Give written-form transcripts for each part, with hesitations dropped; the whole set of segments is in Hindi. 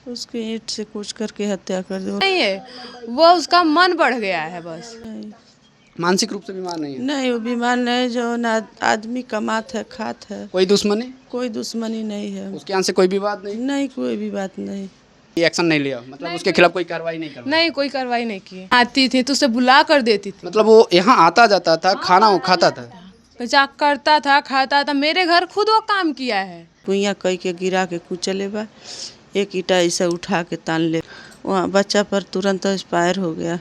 उसकी ईंट से कूच करके हत्या कर दो। नहीं है, वो उसका मन बढ़ गया है बस। नहीं, मानसिक रूप से बीमार नहीं है? नहीं वो बीमार नहीं, जो ना आदमी कमात है खात है। कोई दुश्मनी? कोई दुश्मनी नहीं है। उसके यहाँ से कोई विवाद नहीं? नहीं, कोई भी बात नहीं। ये एक्शन नहीं लिया, मतलब उसके खिलाफ कोई कार्रवाई नहीं कर? नहीं, कोई कार्रवाई नहीं की। आती थी तो उसे बुला कर देती थी, मतलब वो यहाँ आता जाता था, खाना वो खाता था? मजाक करता था, खाता था। मेरे घर खुद वो काम किया है। कुइयाँ कई के गिरा के कुचले बा, एक ईटा ऐसे उठा के तान ले, वहाँ बच्चा पर तुरंत एक्सपायर हो गया।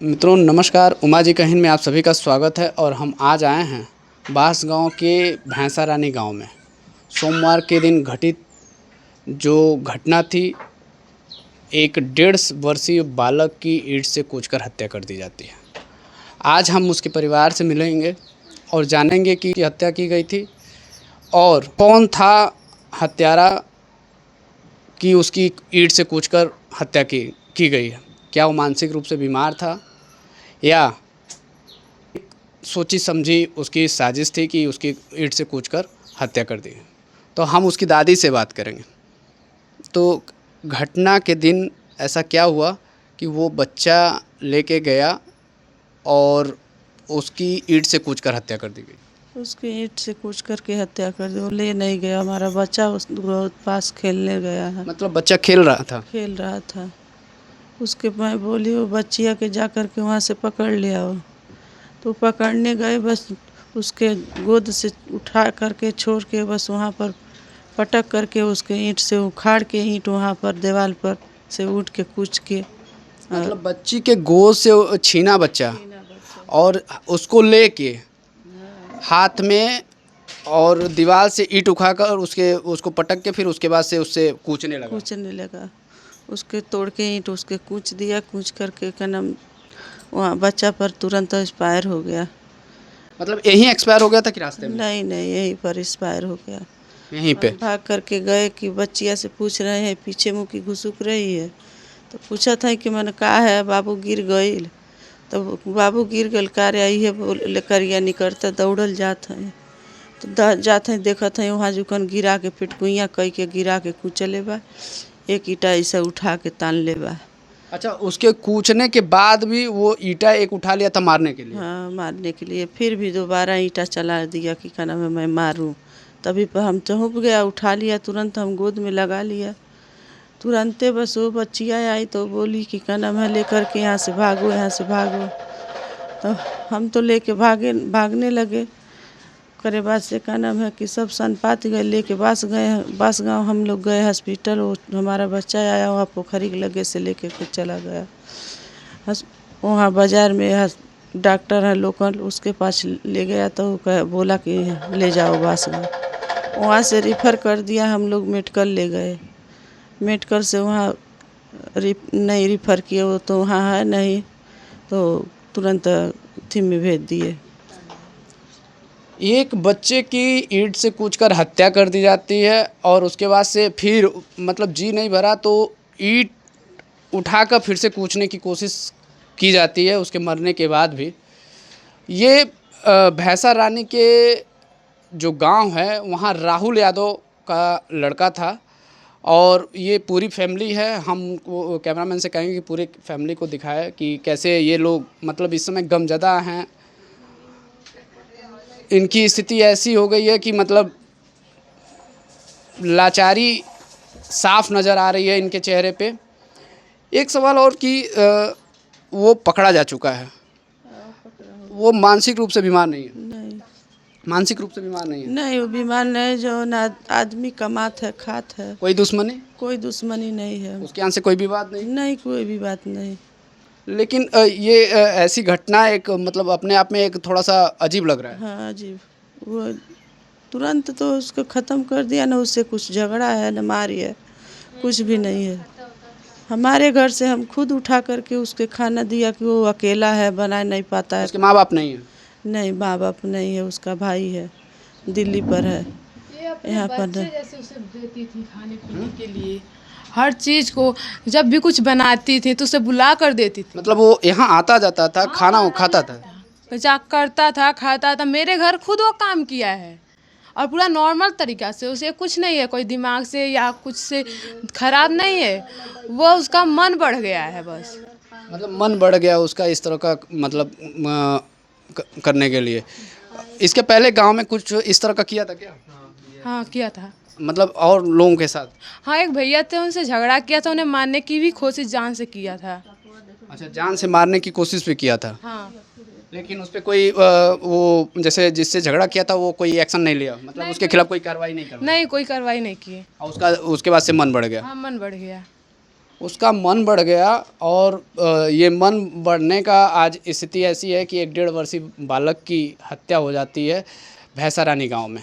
मित्रों नमस्कार, उमा जी कहिन में आप सभी का स्वागत है। और हम आज आए हैं बास गांव के भैंसा रानी गांव में। सोमवार के दिन घटित जो घटना थी, एक 1.5 वर्षीय बालक की ईंट से कूचकर हत्या कर दी जाती है। आज हम उसके परिवार से मिलेंगे और जानेंगे कि हत्या की गई थी और कौन था हत्यारा कि उसकी ईंट से कूचकर हत्या की गई है। क्या वो मानसिक रूप से बीमार था या सोची समझी उसकी साजिश थी कि उसकी ईंट से कूचकर हत्या कर दी। तो हम उसकी दादी से बात करेंगे। तो घटना के दिन ऐसा क्या हुआ कि वो बच्चा लेके गया और उसकी ईंट से कूचकर हत्या कर दी गई। उसकी ईंट से कूच करके हत्या कर दी। वो ले नहीं गया, हमारा बच्चा उस पास खेलने गया है। मतलब बच्चा खेल रहा था? खेल रहा था। उसके मैं बोली वो बच्चिया के जा कर के वहाँ से पकड़ लिया हो, तो पकड़ने गए, बस उसके गोद से उठा करके छोड़ के बस वहाँ पर पटक करके उसके ईंट से उखाड़ के ईंट वहाँ पर दीवार पर से उठ के कूच के। मतलब बच्ची के गोद से छीना बच्चा और उसको लेके हाथ में और दीवार से ईंट उठाकर उसको पटक के फिर उसके बाद से उससे कूचने लगा। उसके तोड़ के ईंट उसके कूच दिया, कूच करके क्या नाम वहाँ बच्चा पर तुरंत एक्सपायर हो गया। मतलब यहीं एक्सपायर हो गया था कि रास्ते में? नहीं, यहीं पर एक्सपायर हो गया। यहीं पे भाग करके गए कि बच्चिया से पूछ रहे हैं, पीछे मुँह की घुसुक रही है, तो पूछा था कि मैंने कहा है बाबू गिर गई, तब बाबू गिर गल कार आई है बोले करिया निकलता दौड़ल जात हैं, तो जात हैं देखत हैं वहाँ जुकन गिरा के पिटकुइयाँ कई के गिरा के कुचले बा, एक ईटा ऐसा उठा के तान ले बा। अच्छा, उसके कूचने के बाद भी वो ईंटा एक उठा लिया था मारने के लिए? हाँ, मारने के लिए। फिर भी दोबारा ईंटा चला दिया कि क्या नाम है मैं मारूँ। तभी पर हम चौंक गया, उठा लिया, तुरंत हम गोद में लगा लिया। तुरंते बस वो बच्चिया आई तो बोली कि क्या नाम है लेकर के यहाँ से भागो, यहाँ से भागो। तो हम तो लेके भागने लगे। करे बाद से क्या नाम है कि सब सनपात गए, लेके बास गांव हम लोग गए हॉस्पिटल। वो हमारा बच्चा आया वहाँ पोखरी के लगे से लेके के चला गया। वहाँ बाज़ार में डॉक्टर है लोकल, उसके पास ले गया तो बोला कि ले जाओ बास गाँव। वहाँ से रिफ़र कर दिया, हम लोग मेडिकल ले गए। मेडिकल से वहाँ नहीं रिफ़र किए, वो तो वहाँ है नहीं, तो तुरंत थी में भेज दिए। एक बच्चे की ईंट से कूचकर हत्या कर दी जाती है और उसके बाद से फिर मतलब जी नहीं भरा तो ईंट उठाकर फिर से कूचने की कोशिश की जाती है उसके मरने के बाद भी। ये भैंसा रानी के जो गांव है वहाँ राहुल यादव का लड़का था और ये पूरी फैमिली है। हम कैमरामैन से कहेंगे कि पूरी फैमिली को दिखाए कि कैसे ये लोग मतलब इस समय गमज़दा हैं। इनकी स्थिति ऐसी हो गई है कि मतलब लाचारी साफ नज़र आ रही है इनके चेहरे पे। एक सवाल और कि वो पकड़ा जा चुका है, वो मानसिक रूप से बीमार नहीं है? नहीं, मानसिक रूप से बीमार नहीं है? नहीं वो बीमार नहीं, जो ना आदमी कमात है खात है। कोई दुश्मनी? कोई दुश्मनी नहीं है। उसके यहाँ से कोई विवाद नहीं? नहीं, कोई भी बात नहीं। लेकिन ये ऐसी घटना एक मतलब अपने आप में एक थोड़ा सा अजीब लग रहा है। हाँ, अजीब। वो तुरंत तो उसको ख़त्म कर दिया ना, उससे कुछ झगड़ा है न मारी है, कुछ भी नहीं है। हमारे घर से हम खुद उठा करके उसके खाना दिया कि वो अकेला है, बना नहीं पाता है। उसके माँ बाप नहीं है? नहीं, माँ बाप नहीं है, उसका भाई है, दिल्ली पर है। यहाँ पर जैसे उसे देती थी खाने पीने के लिए, हर चीज़ को जब भी कुछ बनाती थी तो उसे बुला कर देती थी। मतलब वो यहाँ आता जाता था, खाना वो खाता था? मजाक करता था, खाता था। मेरे घर खुद वो काम किया है। और पूरा नॉर्मल तरीका से, उसे कुछ नहीं है, कोई दिमाग से या कुछ से खराब नहीं है, वो उसका मन बढ़ गया है बस। मतलब मन बढ़ गया उसका इस तरह का, मतलब करने के लिए। इसके पहले गांव में कुछ इस तरह का किया था क्या? हाँ किया था। मतलब और लोगों के साथ? हाँ एक भैया थे, उनसे झगड़ा किया था, उन्हें मारने की भी कोशिश जान से किया था। अच्छा, जान से मारने की कोशिश भी किया था। हाँ लेकिन उस पे कोई वो जैसे जिससे झगड़ा किया था वो कोई एक्शन नहीं लिया, मतलब उसके खिलाफ कोई कार्रवाई नहीं कर? नहीं, कोई कार्रवाई नहीं की। और उसके बाद से मन बढ़ गया? हाँ मन बढ़ गया। उसका मन बढ़ गया और ये मन बढ़ने का आज स्थिति ऐसी है कि 1 डेढ़ वर्षीय बालक की हत्या हो जाती है भैंसारानी गांव में।